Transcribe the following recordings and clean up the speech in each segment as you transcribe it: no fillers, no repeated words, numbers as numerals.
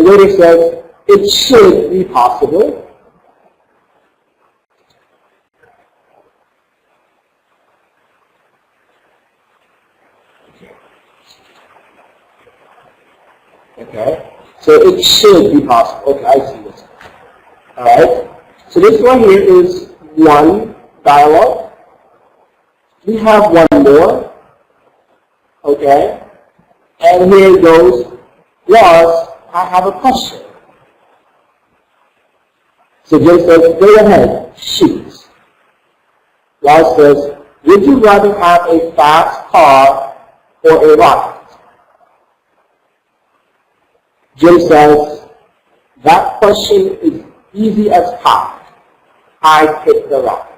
the waiter says, it should be possible. Okay, so it should be possible. Okay, I see this. All right, so this one here is one dialogue. We have one more. Okay, and here it goes. Was, I have a question. So Jim says, go ahead, shoot. Lars says, would you rather have a fast car or a rocket? Jim says, that question is easy as pie. I pick the rocket.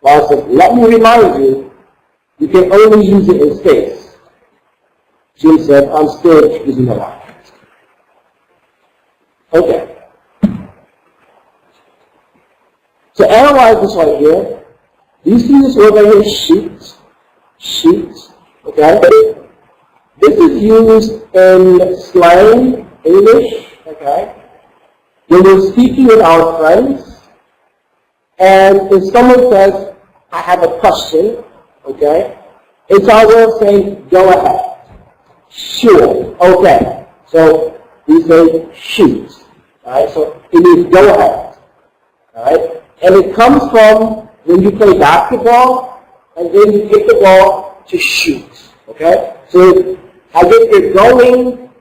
Lars says, let me remind you, you can only use it in space. Jim said, I'm still choosing the rocket. Okay. So analyze this right here. Do you see this word right here, shoot? Shoot. Okay? This is used in slang English, okay? When we're speaking with our friends, and if someone says, I have a question, okay? It's our way of saying, go ahead. Sure. Okay. So we say shoot. Alright, so it means go ahead. Alright? And it comes from when you play basketball and then you kick the ball to shoot. Okay? So I guess you're going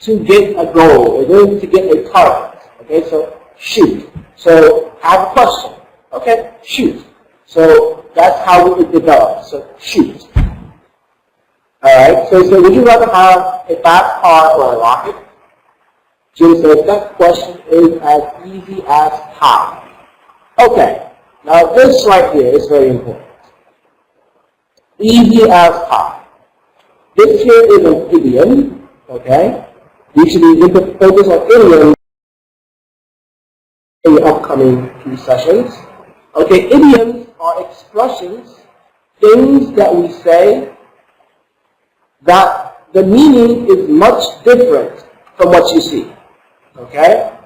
to get a goal. You're going to get a target. Okay, so shoot. So I have a question. Okay? Shoot. So that's how it develops. So shoot. Alright, so would you rather have a fast car or a rocket? Jim says that question is as easy as pie. Okay, now this right here is very important. Easy as pie. This here is an idiom, okay? You should be focused on idioms in the upcoming few sessions. Okay, idioms are expressions, things that we say that the meaning is much different from what you see. Okay?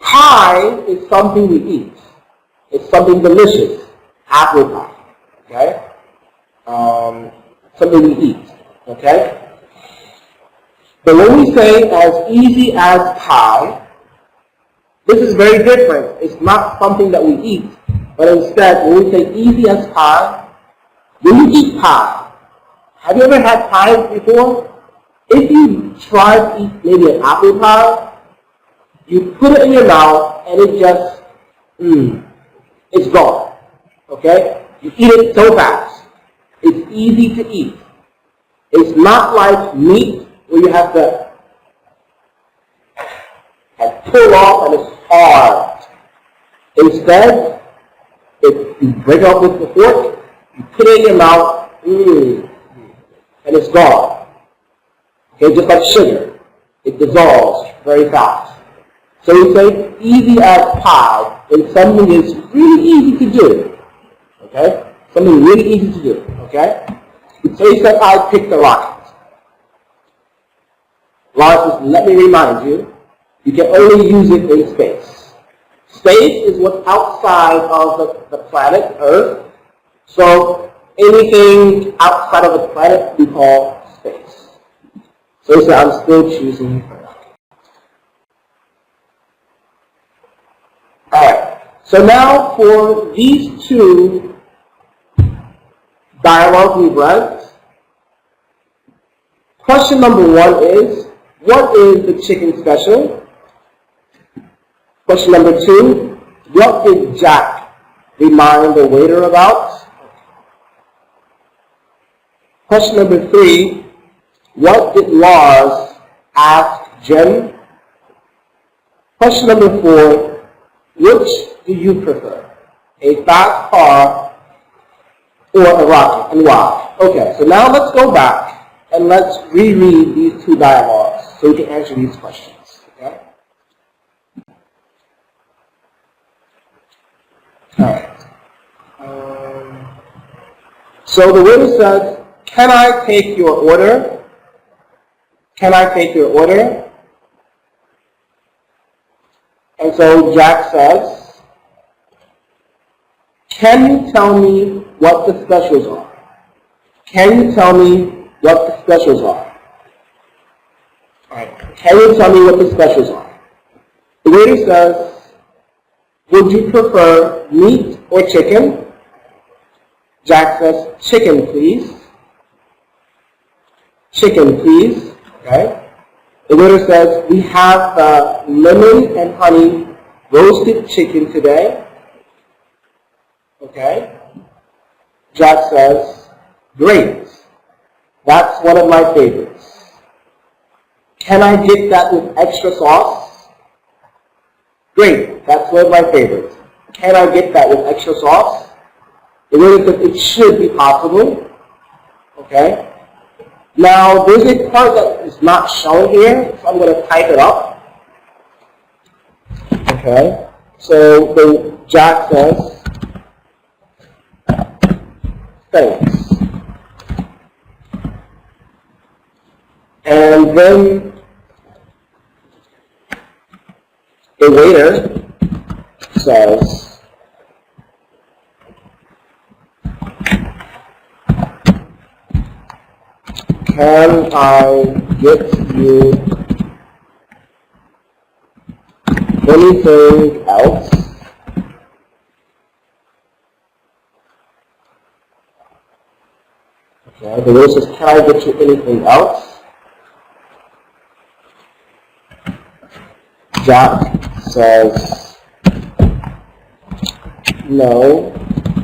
Pie is something we eat. It's something delicious. Apple pie. Okay? Something we eat. Okay? But when we say as easy as pie, this is very different. It's not something that we eat. But instead, when we say easy as pie, when you eat pie, have you ever had pie before? If you try to eat maybe an apple pie, you put it in your mouth and it just, it's gone. Okay? You eat it so fast. It's easy to eat. It's not like meat where you have to pull off and it's hard. Instead, if you break it up with the fork, you put it in your mouth, and it's gone. Okay, just like sugar. It dissolves very fast. So we say easy as pie when something is really easy to do. Okay? Something really easy to do. Okay? So he said, I picked the rocket. Lars says, let me remind you, you can only use it in space. Space is what's outside of the planet Earth. So anything outside of the planet we call space. So he said, I'm still choosing the rocket. Alright, so now for these two dialogues we've read, question number 1 is, what is the chicken special? Question number 2, what did Jack remind the waiter about? Question number 3, what did Lars ask Jen? Question number 4, which do you prefer? A fast car or a rocket, and why? Okay, so now let's go back and let's reread these two dialogues so we can answer these questions. Okay? Alright. So the waiter says, can I take your order? Can I take your order? And so Jack says, can you tell me what the specials are? Can you tell me what the specials are? Alright, can you tell me what the specials are? The waiter says, would you prefer meat or chicken? Jack says, chicken please. Chicken please. Okay. The waiter says, we have lemon and honey roasted chicken today. Okay. Jack says, great. That's one of my favorites. Can I get that with extra sauce? Great. That's one of my favorites. Can I get that with extra sauce? The waiter says, it should be possible. Okay. Now, there's a part that is not shown here, so I'm going to type it up. Okay, so the Jack says, thanks. And then the waiter says, can I get you anything else? Okay, the waiter says, can I get you anything else? Jack says, no,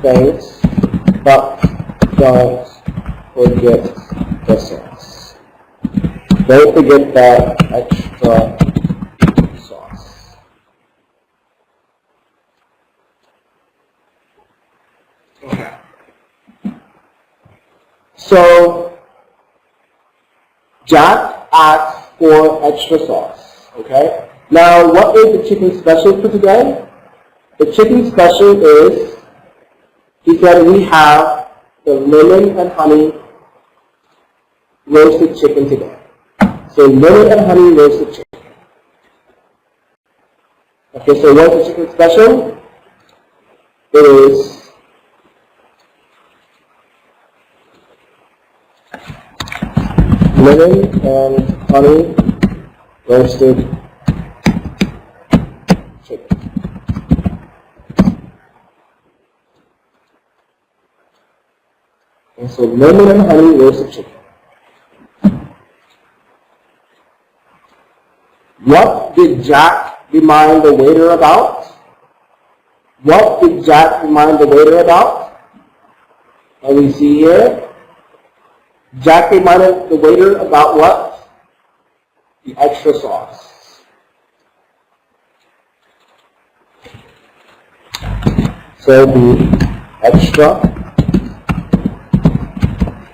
thanks, but don't forget the sauce. Don't forget that extra sauce. Okay. So Jack asked for extra sauce. Okay. Now, what is the chicken special for today? The chicken special is, he said, we have the lemon and honey roasted chicken today. So lemon and honey roasted chicken. Okay, so what's the chicken special? It is lemon and honey roasted chicken. And so lemon and honey roasted chicken. What did Jack remind the waiter about? What did Jack remind the waiter about? And we see here, Jack reminded the waiter about what? The extra sauce. So the extra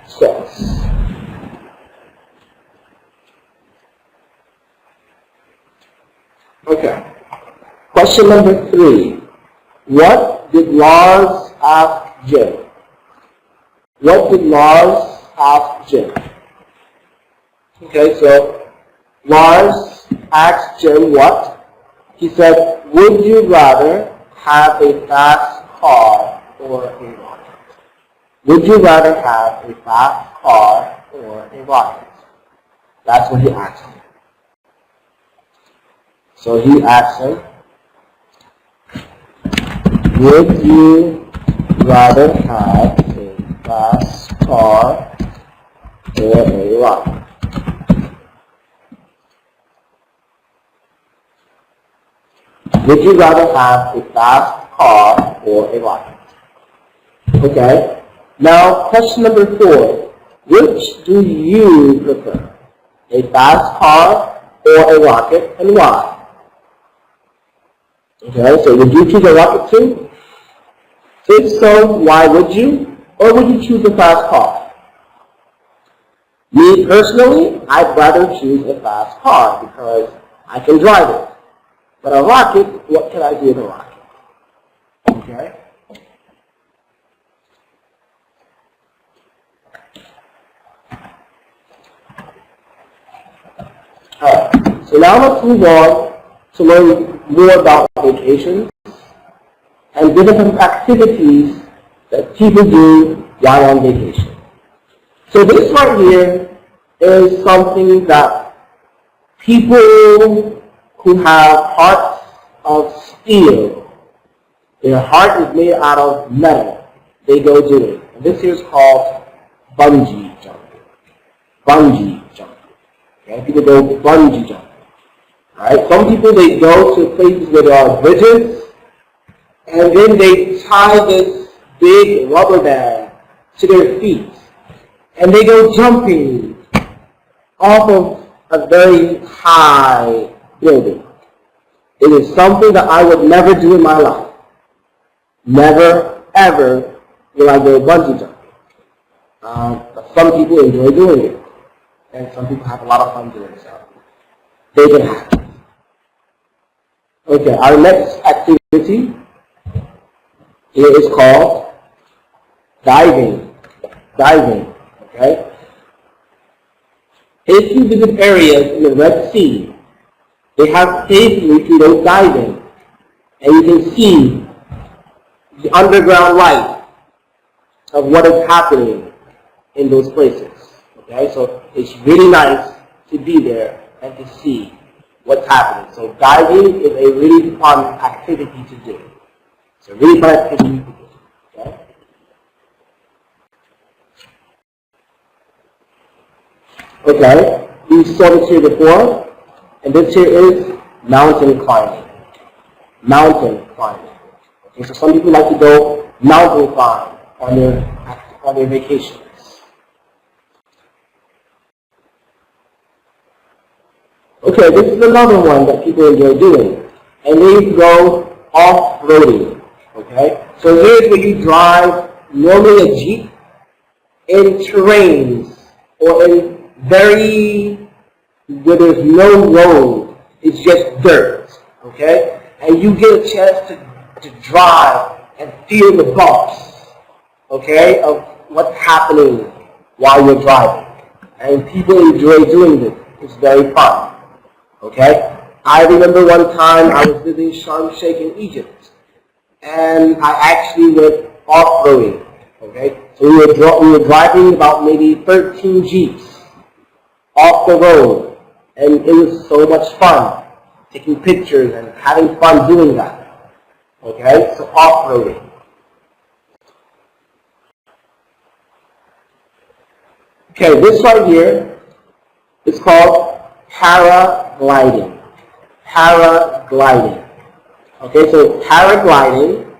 sauce. Okay. Question number 3. What did Lars ask Jim? What did Lars ask Jim? Okay, so Lars asked Jim what? He said, would you rather have a fast car or a rocket? Would you rather have a fast car or a rocket? That's what he asked him. So he asked him, would you rather have a fast car or a rocket? Would you rather have a fast car or a rocket? Okay. Now, question number 4. Which do you prefer? A fast car or a rocket, and why? Okay, so would you choose a rocket too? If so, why would you? Or would you choose a fast car? Me personally, I'd rather choose a fast car because I can drive it. But a rocket, what can I do with a rocket? Okay? Alright, so now let's move on to learn more about vacations and different activities that people do while on vacation. So this right here is something that people who have hearts of steel, their heart is made out of metal, they go do it. And this here is called bungee jumping. Bungee jumping. Okay? People go bungee jumping. Alright? Some people, they go to places where there are bridges, and then they tie this big rubber band to their feet, and they go jumping off of a very high building. It is something that I would never do in my life. Never, ever will I go bungee jumping. But some people enjoy doing it, and some people have a lot of fun doing it. So they can have it. Okay, our next activity here is called diving. Diving, okay? If you visit areas in the Red Sea, they have places where you can go diving, and you can see the underground life of what is happening in those places. Okay, so it's really nice to be there and to see what's happening. So diving is a really fun activity to do. It's a really fun activity to do. Okay? Okay, we saw this here before, and this here is mountain climbing. Mountain climbing. Okay, so some people like to go mountain climb on their vacations. Okay, this is another one that people enjoy doing, and they go off-roading. Okay, so here's where you drive normally a Jeep in terrains or in where there's no road, it's just dirt. Okay, and you get a chance to drive and feel the bumps, okay, of what's happening while you're driving. And people enjoy doing this. It's very fun. Okay? I remember one time I was visiting Sharm el-Sheikh in Egypt, and I actually went off-roading. Okay? So we were driving about maybe 13 Jeeps off the road, and it was so much fun taking pictures and having fun doing that. Okay, so off-roading. Okay, this right here is called paragliding. Paragliding. Okay, so paragliding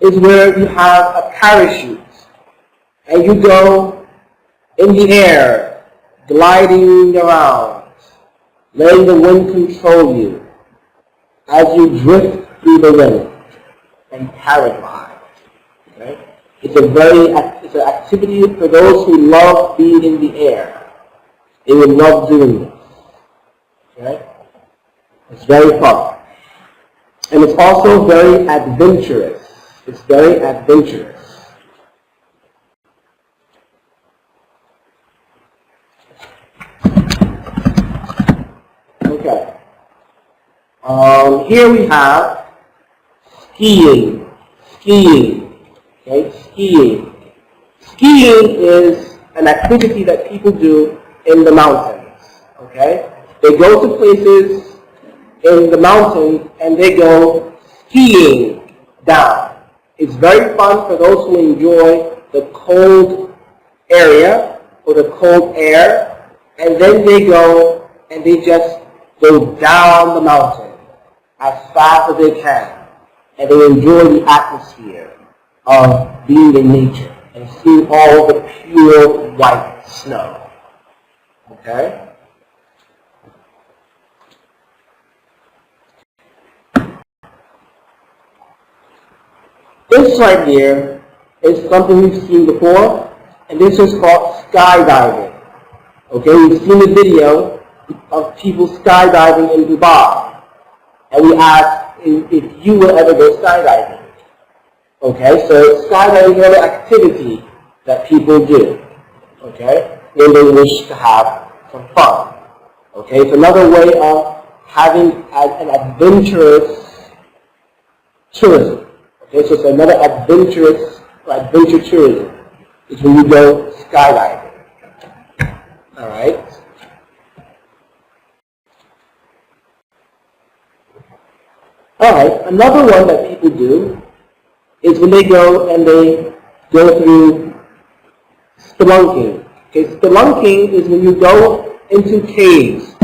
is where you have a parachute and you go in the air, gliding around, letting the wind control you as you drift through the wind and paraglide. Okay? It's an activity for those who love being in the air. They will love doing this. Okay? It's very fun. And it's also very adventurous. It's very adventurous. Okay. Here we have skiing. Skiing. Okay, skiing. Skiing is an activity that people do in the mountains. Okay? They go to places in the mountains and they go skiing down. It's very fun for those who enjoy the cold area or the cold air, and then they go and they just go down the mountain as fast as they can, and they enjoy the atmosphere of being in nature and seeing all the pure white snow. Okay? This right here is something we've seen before, and this is called skydiving. Okay, we've seen a video of people skydiving in Dubai, and we asked if you will ever go skydiving. Okay, so skydiving is another activity that people do. Okay, when they wish to have some fun. Okay, it's another way of having an adventurous tourism. Okay, so it's another adventure tourism. It's when you go skydiving. All right. All right. Another one that people do is when they go and they go through spelunking. Okay, spelunking is when you go into caves.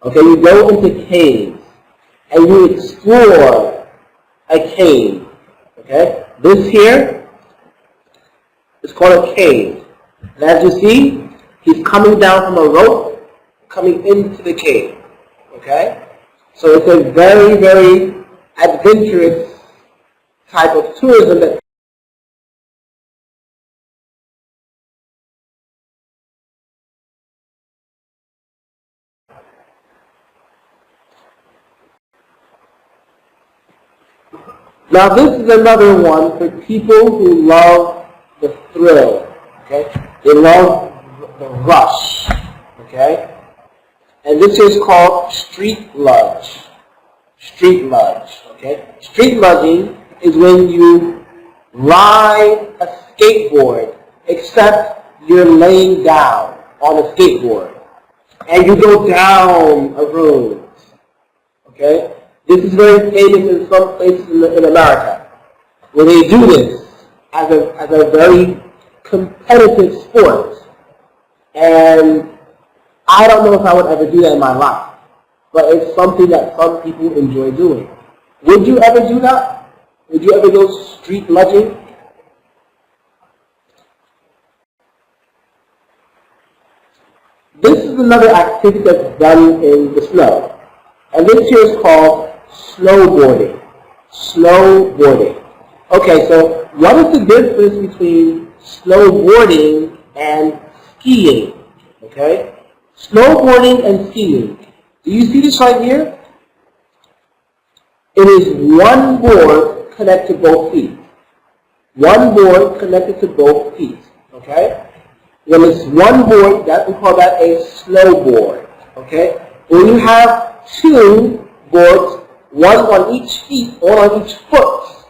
Okay, you go into caves and you explore a cave. Okay, this here is called a cave. And as you see, he's coming down from a rope, coming into the cave. Okay, so it's a very, very adventurous type of tourism that now this is another one for people who love the thrill, okay? They love the rush, okay? And this is called street luge. Street luge, okay? Street luging is when you ride a skateboard, except you're laying down on a skateboard. And you go down a road, okay? This is very famous in some places in America, where they do this as a very competitive sport. And I don't know if I would ever do that in my life, but it's something that some people enjoy doing. Would you ever do that? Would you ever go street luging? This is another activity that's done in the snow. And this here is called snowboarding. Snowboarding. Okay, so what is the difference between snowboarding and skiing? Okay? Snowboarding and skiing. Do you see this right here? It is one board connected to both feet. One board connected to both feet. Okay? When it's one board, we call that a snowboard. Okay? When you have two boards, one on each feet, one on each foot,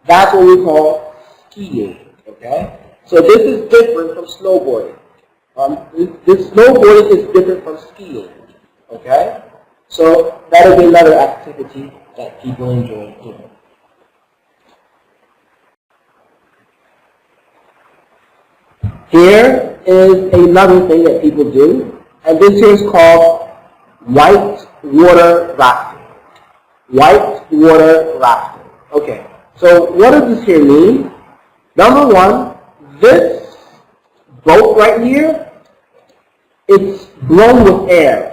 that's what we call skiing. Okay? So this is different from snowboarding. This snowboarding is different from skiing. Okay? So that is another activity that people enjoy doing. Here is another thing that people do, and this here is called white water rafting. White water rafting. Okay, so what does this here mean? Number one, this boat right here, it's blown with air.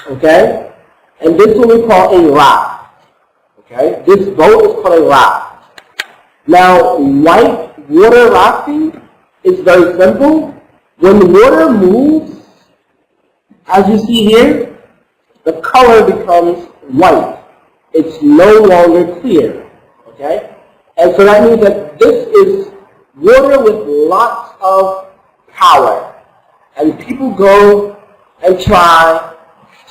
Okay? And this is what we call a raft. Okay? This boat is called a raft. Now, white water rafting is very simple. When the water moves, as you see here, the color becomes white. It's no longer clear. Okay? And so that means that this is water with lots of power. And people go and try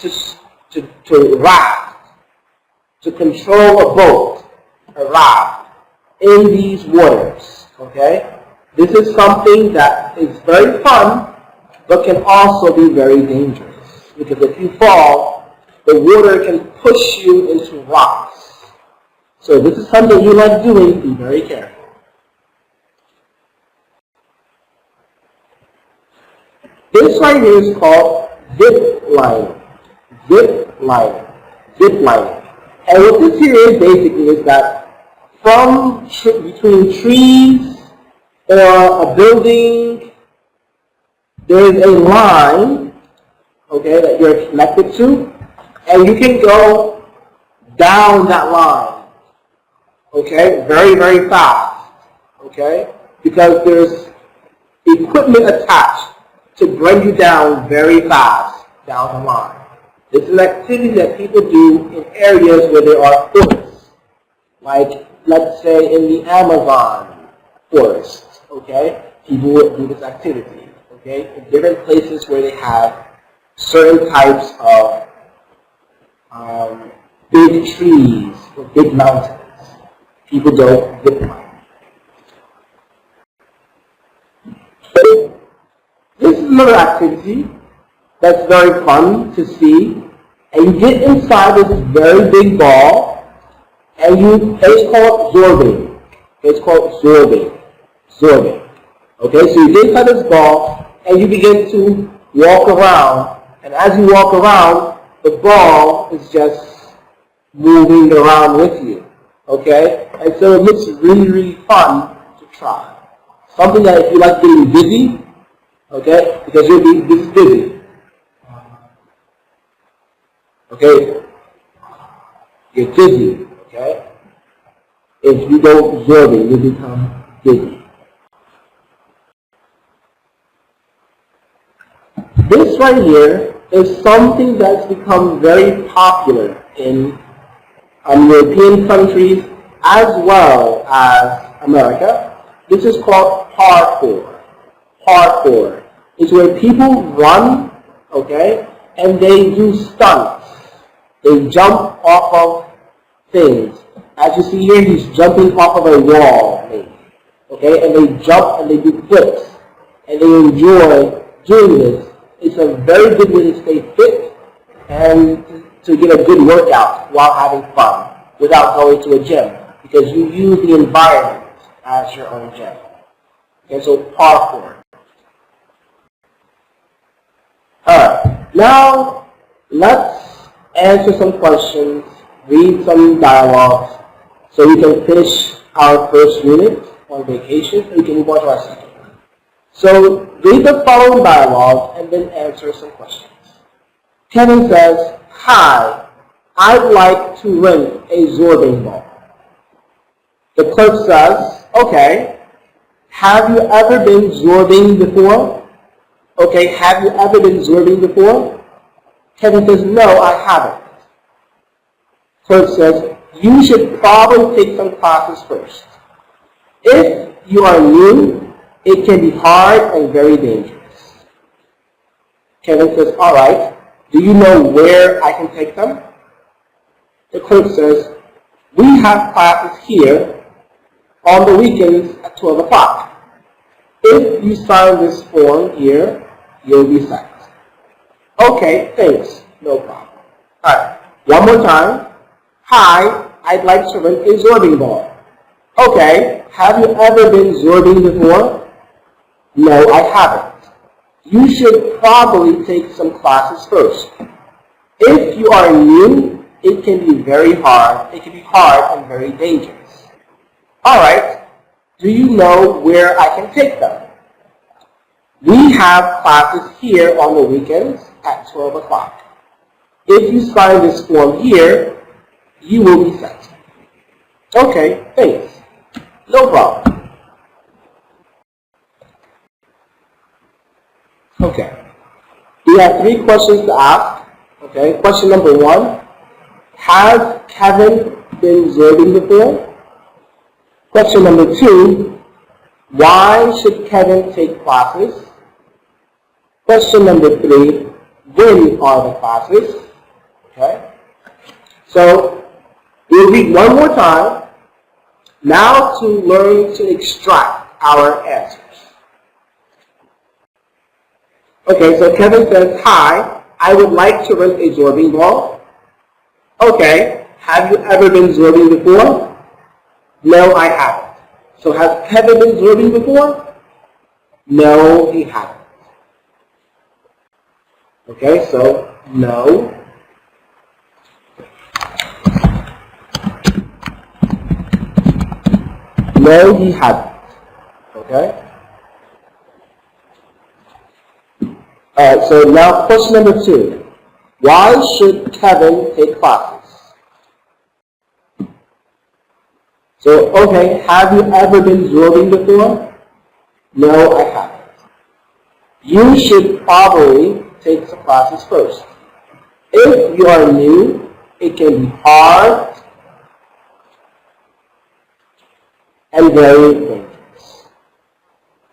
to raft, to control a boat, a raft, in these waters, okay? This is something that is very fun, but can also be very dangerous. Because if you fall, the water can push you into rocks. So this is something you like doing, be very careful. This right here is called zip lining. Zip lining. Zip lining. And what this here is basically is that from between trees or a building, there is a line, okay, that you're connected to, and you can go down that line, okay, very, very fast, okay, because there's equipment attached to bring you down very fast down the line. This is an activity that people do in areas where there are forests, like, let's say, in the Amazon forest, okay? People would do this activity, okay, in different places where they have certain types of big trees or big mountains. People don't zip line. This is another activity that's very fun to see. And you get inside this very big ball, and it's called zorbing. It's called zorbing. Zorbing. Okay, so you get inside this ball, and you begin to walk around. And as you walk around, the ball is just moving around with you. Okay? And so it looks really, really fun to try. Something that if you like getting busy, okay, because this is busy. Okay? Get dizzy, okay? If you go absorbing, you become dizzy. This right here is something that's become very popular in European countries as well as America. This is called part4. Part4 is where people run, okay, and they do stunts. They jump off of things. As you see here, he's jumping off of a wall, maybe. Okay, and they jump and they do flips. And they enjoy doing this. It's a very good way to stay fit and to get a good workout while having fun without going to a gym, because you use the environment as your own gym. Okay, so parkour. Alright, now let's answer some questions, read some dialogues, so we can finish our first unit on vacation, and we can move on to our second. So read the following dialogue and then answer some questions. Kevin says, "Hi, I'd like to rent a zorbing ball." The clerk says, "Okay, have you ever been zorbing before?" Okay, have you ever been zorbing before? Kevin says, "No, I haven't." Clerk says, "You should probably take some classes first. If you are new, it can be hard and very dangerous." Kevin says, "All right, do you know where I can take them?" The clerk says, "We have classes here on the weekends at 12 o'clock. If you sign this form here, you'll be set." "Okay, thanks, no problem." All right, one more time. "Hi, I'd like to rent a zorbing ball." "Okay, have you ever been zorbing before?" "No, I haven't. You should probably take some classes first. If you are new, it can be very hard. It can be hard and very dangerous." "All right, do you know where I can take them?" "We have classes here on the weekends at 12 o'clock. If you sign this form here, you will be set." "Okay, thanks. No problem." Okay. We have 3 questions to ask. Okay. Question number 1. Has Kevin been zorbing before? Question number 2. Why should Kevin take classes? Question number 3. When are the classes? Okay. So we'll read one more time now to learn to extract our answers. Okay, so Kevin says, "Hi, I would like to rent a zorbing ball." "Okay, have you ever been zorbing before?" "No, I haven't." So has Kevin been zorbing before? No, he hasn't. Okay, so no. No, he hasn't. Okay? Alright, so now question number 2. Why should Kevin take classes? So, okay, have you ever been zorbing before? No, I haven't. You should probably take some classes first. If you are new, it can be hard and very dangerous.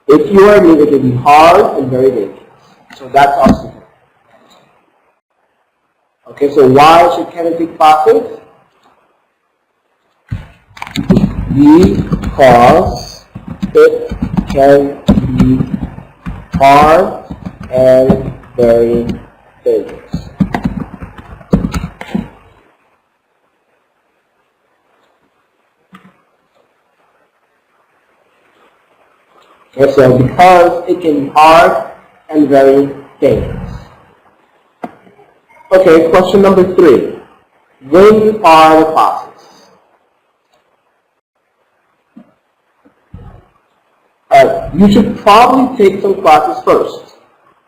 If you are new, it can be hard and very dangerous. So that's our secret. Okay, so why should Kevin take classes? Because it can be hard and very dangerous. Okay, so because it can be hard and very dangerous. Okay, question number 3. When are the classes? You should probably take some classes first.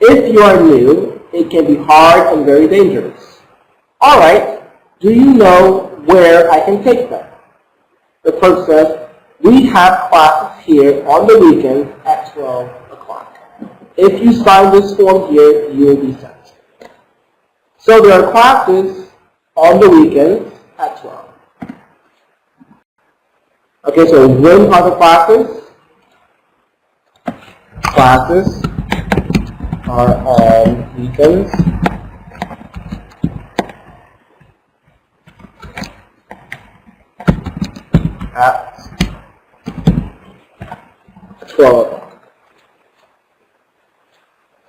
If you are new, it can be hard and very dangerous. Alright, do you know where I can take them? The first says, we have classes here on the weekends at 12 o'clock. If you sign this form here, you will be sent. So there are classes on the weekends at 12. Okay, so when are the classes? Classes are on weekends at 12 o'clock.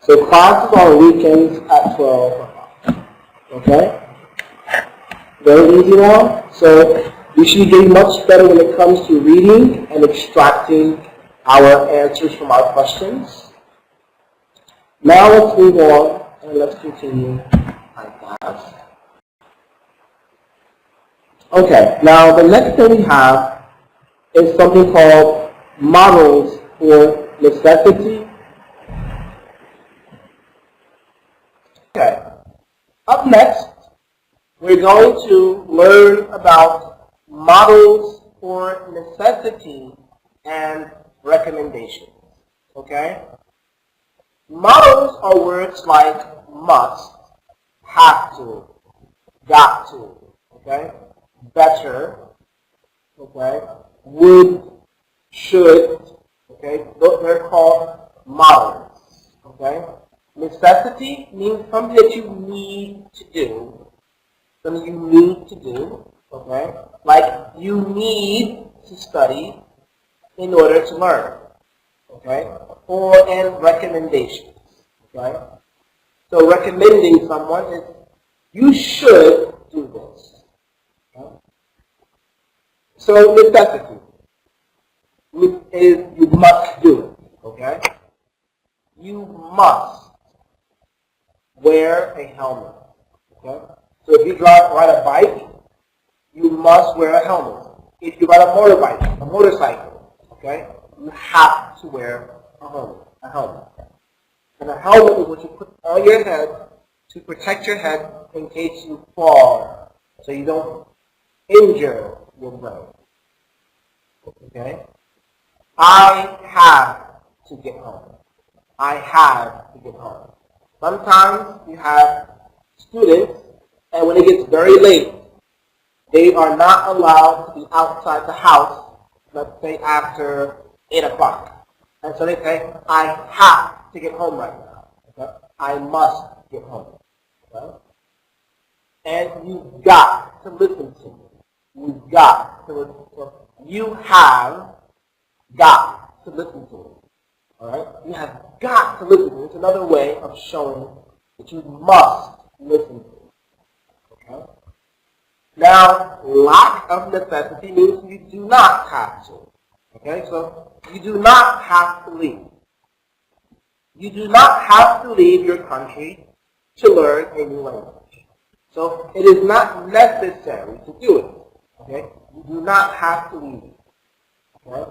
So classes are on weekends at 12 o'clock. Okay? Very easy now. So we should be getting much better when it comes to reading and extracting our answers from our questions. Now let's move on and let's continue our class. Okay, now the next thing we have is something called models for necessity. Okay, up next, we're going to learn about models for necessity and recommendations. Okay? Models are words like must, have to, got to, okay? Better, okay? Would, should, okay? They're called models, okay? Necessity means something that you need to do. Something you need to do, okay? Like you need to study in order to learn, okay? Or and recommendations, okay? So recommending someone is you should do this. Okay? So necessity is you must do it, okay? You must wear a helmet, okay? So if you ride a bike, you must wear a helmet. If you ride a motorbike, a motorcycle, okay, you have to wear a helmet. And a helmet is what you put on your head to protect your head in case you fall, so you don't injure your brain. Okay? I have to get home. I have to get home. Sometimes you have students, and when it gets very late, they are not allowed to be outside the house, let's say after 8 o'clock. And so they say, I have to get home right now. Okay? I must get home. Okay? And you've got to listen to me. You've got to listen to me. You have got to listen to me. All right? You have got to listen to me. It's another way of showing that you must listen to me. Okay? Now, lack of necessity means you do not have to. Okay, so you do not have to leave. You do not have to leave your country to learn a new language. So it is not necessary to do it. Okay, you do not have to leave. Okay,